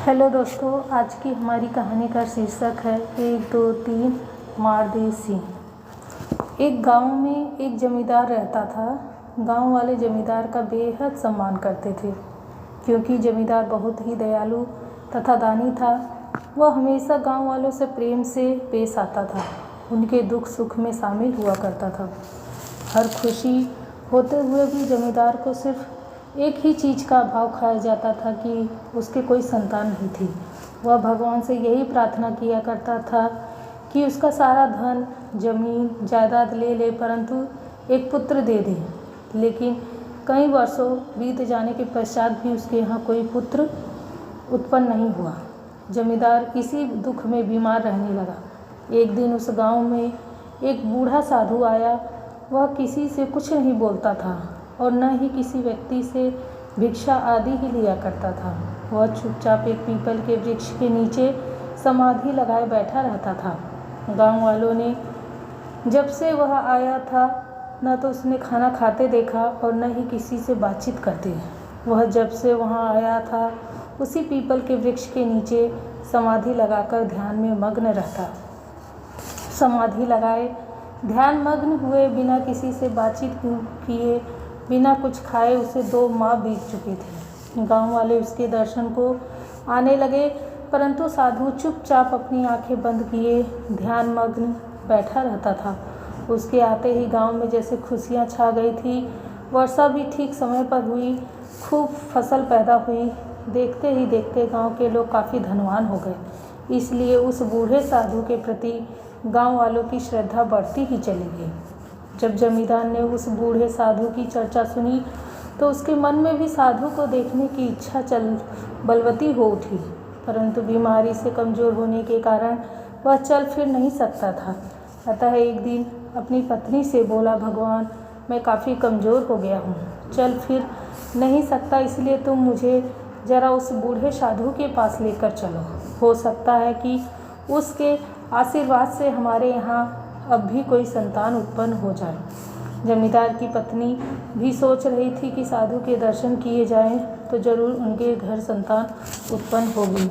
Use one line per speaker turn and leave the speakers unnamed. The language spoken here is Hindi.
हेलो दोस्तों, आज की हमारी कहानी का शीर्षक है 1 2 3 मार दे सिंह। एक गांव में एक जमींदार रहता था। गांव वाले जमींदार का बेहद सम्मान करते थे, क्योंकि जमींदार बहुत ही दयालु तथा दानी था। वह हमेशा गांव वालों से प्रेम से पेश आता था, उनके दुख सुख में शामिल हुआ करता था। हर खुशी होते हुए भी जमींदार को सिर्फ एक ही चीज़ का अभाव खाया जाता था कि उसके कोई संतान नहीं थी। वह भगवान से यही प्रार्थना किया करता था कि उसका सारा धन जमीन जायदाद ले ले, परंतु एक पुत्र दे दे। लेकिन कई वर्षों बीत जाने के पश्चात भी उसके यहाँ कोई पुत्र उत्पन्न नहीं हुआ। जमींदार इसी दुख में बीमार रहने लगा। एक दिन उस गांव में एक बूढ़ा साधु आया। वह किसी से कुछ नहीं बोलता था और न ही किसी व्यक्ति से भिक्षा आदि ही लिया करता था। वह चुपचाप एक पीपल के वृक्ष के नीचे समाधि लगाए बैठा रहता था। गांव वालों ने जब से वह आया था न तो उसने खाना खाते देखा और न ही किसी से बातचीत करते। वह जब से वहाँ आया था उसी पीपल के वृक्ष के नीचे समाधि लगाकर ध्यान में मग्न रहता। समाधि लगाए ध्यान मग्न हुए बिना किसी से बातचीत किए, बिना कुछ खाए उसे 2 माह बीत चुके थे। गांव वाले उसके दर्शन को आने लगे, परंतु साधु चुपचाप अपनी आंखें बंद किए ध्यान मग्न बैठा रहता था। उसके आते ही गांव में जैसे खुशियां छा गई थी। वर्षा भी ठीक समय पर हुई, खूब फसल पैदा हुई। देखते ही देखते गांव के लोग काफ़ी धनवान हो गए। इसलिए उस बूढ़े साधु के प्रति गांव वालों की श्रद्धा बढ़ती ही चली गई। जब जमींदार ने उस बूढ़े साधु की चर्चा सुनी तो उसके मन में भी साधु को देखने की इच्छा बलवती हो उठी, परंतु बीमारी से कमज़ोर होने के कारण वह चल फिर नहीं सकता था। अतः एक दिन अपनी पत्नी से बोला, भगवान, मैं काफ़ी कमज़ोर हो गया हूँ, चल फिर नहीं सकता, इसलिए तुम मुझे ज़रा उस बूढ़े साधु के पास लेकर चलो। हो सकता है कि उसके आशीर्वाद से हमारे यहाँ अब भी कोई संतान उत्पन्न हो जाए। जमींदार की पत्नी भी सोच रही थी कि साधु के दर्शन किए जाएं तो जरूर उनके घर संतान उत्पन्न होगी।